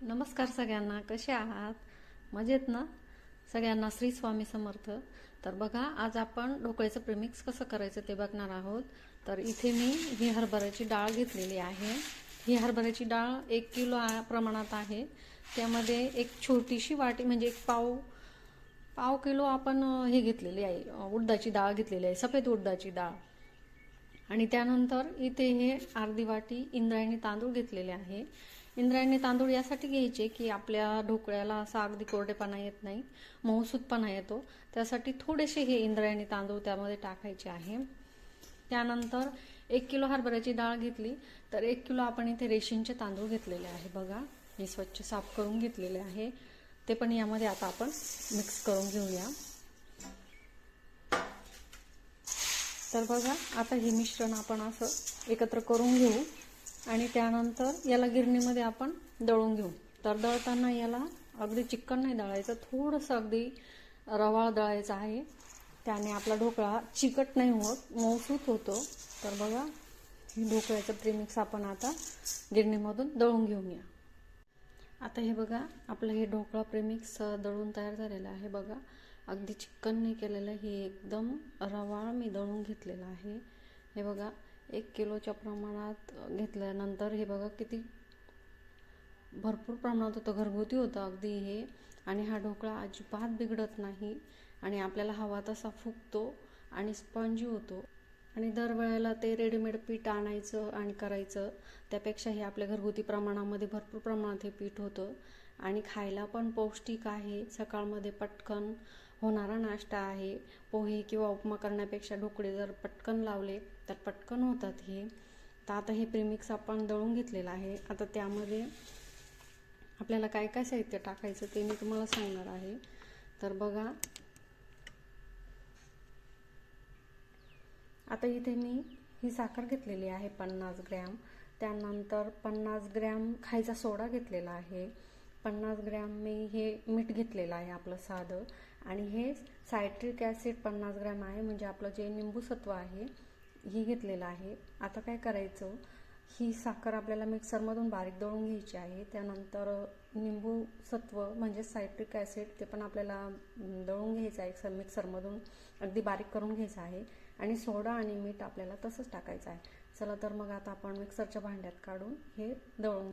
नमस्कार सगळ्यांना, कसे आहात? मजेत ना? सगळ्यांना श्री स्वामी समर्थ. तर बघा, आज आपण ढोकळ्याचं प्रीमिक्स कसं करायचं ते बघणार आहोत. तर इथे मी ही हरभऱ्याची डाळ घेतलेली आहे. ही हरभऱ्याची डाळ 1 किलो प्रमाणात आहे. त्यामध्ये एक छोटीशी वाटी म्हणजे एक पाव किलो आपण हे घेतलेली आहे, उडदाची डाळ घेतलेली आहे, सफेद उडदाची डाळ. आणि त्यानंतर इथे हे अर्धी वाटी इंद्रायणी तांदूळ घेतलेले आहे. इंद्रायणी तांदूळ यासाठी घ्यायचे की आपल्या ढोकळ्याला असा अगदी कोरडेपणा येत नाही, मऊसूतपणा येतो. त्यासाठी थोडेसे हे इंद्रायणी तांदूळ त्यामध्ये टाकायचे आहे. त्यानंतर 1 किलो हरभऱ्याची डाळ घेतली, तर 1 किलो आपण इथे रेशनचे तांदूळ घेतलेले आहे. बघा, हे स्वच्छ साफ करून घेतलेले आहे. ते पण यामध्ये आता आपण मिक्स करून घेऊया. तर बघा, आता हे मिश्रण आपण असं एकत्र करून घेऊ आणि त्यानंतर याला गिरणीमध्ये आपण दळून घेऊ. तर दळताना याला अगदी चिकन नाही दळायचं, थोडंसं अगदी रवाळ दळायचं आहे. त्याने आपला ढोकळा चिकट नाही होत, मऊसूत होतो. तर बघा, हे ढोकळ्याचं प्रीमिक्स आपण आता गिरणीमधून दळून घेऊया. आता हे बघा, आपलं हे ढोकळा प्रीमिक्स दळून तयार झालेलं आहे. बघा, अगदी चिकन नाही केलेलं, हे एकदम रवाळ मी दळून घेतलेलं आहे. हे बघा, 1 किलोच्या प्रमाणात घेतल्यानंतर हे बघा किती भरपूर प्रमाणात होतं, घरगुती होतं अगदी हे. आणि हा ढोकळा अजिबात बिघडत नाही आणि आपल्याला हवा तसा फुगतो आणि स्पंजी होतो. आणि दरवेळेला ते रेडीमेड पीठ आणायचं आणि करायचं, त्यापेक्षा हे आपल्या घरगुती प्रमाणामध्ये भरपूर प्रमाणात हे पीठ होतं आणि खायला पण पौष्टिक आहे. सकाळमध्ये पटकन होणारा नाश्ता आहे. पोहे किंवा उपमा करण्यापेक्षा ढोकळे जर पटकन लावले तर पटकन होतात हे. तर आता हे प्रीमिक्स आपण दळून घेतलेलं आहे. आता त्यामध्ये आपल्याला काय काय साहित्य टाकायचं ते मी तुम्हाला सांगणार आहे. तर बघा, आता इथे मी ही साखर घेतलेली आहे 50 ग्रॅम. त्यानंतर 50 ग्रॅम खायचा सोडा घेतलेला आहे. 50 ग्रॅम मी हे मीठ घेतलेलं आहे आपलं साधं. आणि हे सायट्रिक ॲसिड 50 ग्रॅम आहे, म्हणजे आपलं जे निंबूसत्व आहे हे घेतलेलं आहे. आता काय करायचं, ही साखर आपल्याला मिक्सरमधून बारीक दळून घ्यायची आहे. त्यानंतर निंबूसत्व म्हणजे सायट्रिक ॲसिड ते पण आपल्याला दळून घ्यायचं आहे, मिक्सरमधून अगदी बारीक करून घ्यायचं आहे. आणि सोडा आणि मीठ आपल्याला तसंच टाकायचं आहे. चला तर मग आता आपण मिक्सरच्या भांड्यात काढून हे दळून.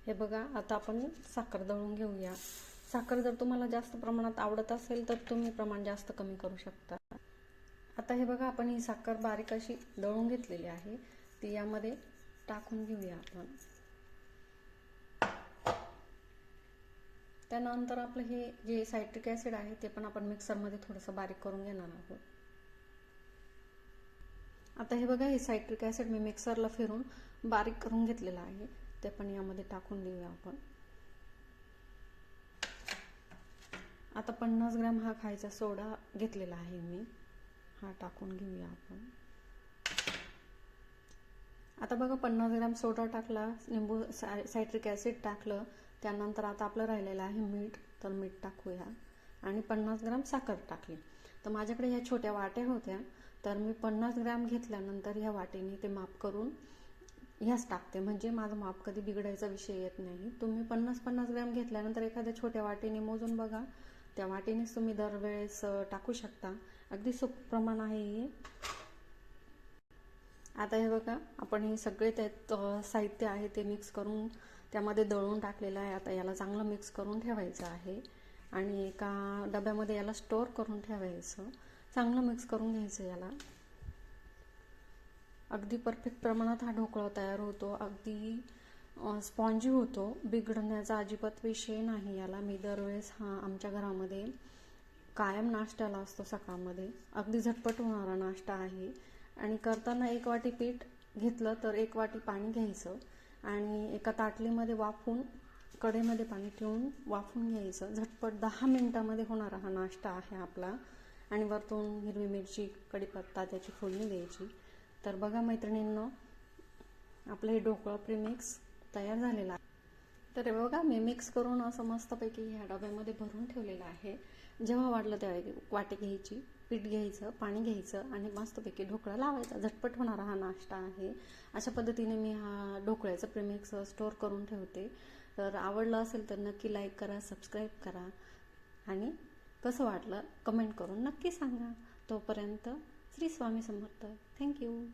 हे बघा, आता आपण साखर दळून घेऊया. साखर जर तुम्हाला जास्त प्रमाणात आवडत असेल तर तुम्ही प्रमाण जास्त कमी करू शकता. आता हे बघा, आपण ही साखर बारीक अशी दळून घेतलेली आहे, ती यामध्ये टाकून घेऊया आपण. त्यानंतर आपलं हे जे सायट्रिक ॲसिड आहे ते पण आपण मिक्सरमध्ये थोडंसं बारीक करून घेणार आहोत. आता हे बघा, हे सायट्रिक ॲसिड मी मिक्सरला फिरून बारीक करून घेतलेलं आहे, ते पण यामध्ये टाकून देऊया आपण. आता 50 ग्रॅम हा खायचा सोडा घेतलेला आहे मी, हा टाकून घेऊया आपण. आता बघा, 50 ग्रॅम सोडा टाकला, निंबू सायट्रिक ॲसिड टाकलं. त्यानंतर आता आपलं राहिलेलं आहे मीठ, तर मीठ टाकूया. आणि 50 ग्रॅम साखर टाकली. तर माझ्याकडे ह्या छोट्या वाट्या होत्या, तर मी 50 ग्रॅम घेतल्यानंतर ह्या वाटीने ते माप करून ह्याच टाकते, म्हणजे माझं माप कधी बिघडायचा विषय येत नाही. तुम्ही 50 ग्रॅम घेतल्यानंतर एखाद्या छोट्या वाटीने मोजून बघा, त्या वाटीनेच तुम्ही दरवेळेस टाकू शकता. अगदी सोपं प्रमाण आहे हे. आता हे बघा, आपण हे सगळे त्यात साहित्य आहे ते मिक्स करून त्यामध्ये दळून टाकलेलं आहे. आता याला चांगलं मिक्स करून ठेवायचं आहे आणि एका डब्यामध्ये याला स्टोअर करून ठेवायचं. चांगलं मिक्स करून घ्यायचं याला. अगदी परफेक्ट प्रमाणात हा ढोकळा तयार होतो, अगदी स्पॉन्जी होतो, बिघडण्याचा अजिबात विषय नाही याला. मी दरवेळेस हा आमच्या घरामध्ये कायम नाश्त्याला असतो सकाळमध्ये. अगदी झटपट होणारा नाश्ता आहे. आणि करताना 1 वाटी पीठ घेतलं तर 1 वाटी पाणी घ्यायचं आणि एका ताटलीमध्ये वाफून, कढईमध्ये पाणी ठेवून वाफून घ्यायचं. झटपट 10 मिनिटामध्ये होणारा हा नाश्ता आहे आपला. आणि वरतून हिरवी मिरची, कढीपत्ता त्याची फोडणी द्यायची. तर बघा मैत्रिणींनो, आपलं हे ढोकळा प्रीमिक्स तयार झालेला आहे. तर हे बघा, मी मिक्स करून असं मस्तपैकी ह्या डब्यामध्ये भरून ठेवलेलं आहे. जेव्हा वाटलं त्यावेळी वाटी घ्यायची, पीठ घ्यायचं, पाणी घ्यायचं आणि मस्तपैकी ढोकळा लावायचा. झटपट होणारा हा नाश्ता आहे. अशा पद्धतीने मी हा ढोकळ्याचं प्रीमिक्स स्टोअर करून ठेवते. तर आवडलं असेल तर नक्की लाईक करा, सबस्क्राईब करा आणि कसं वाटलं कमेंट करून नक्की सांगा. तोपर्यंत श्री स्वामी समर्थ. थँक्यू.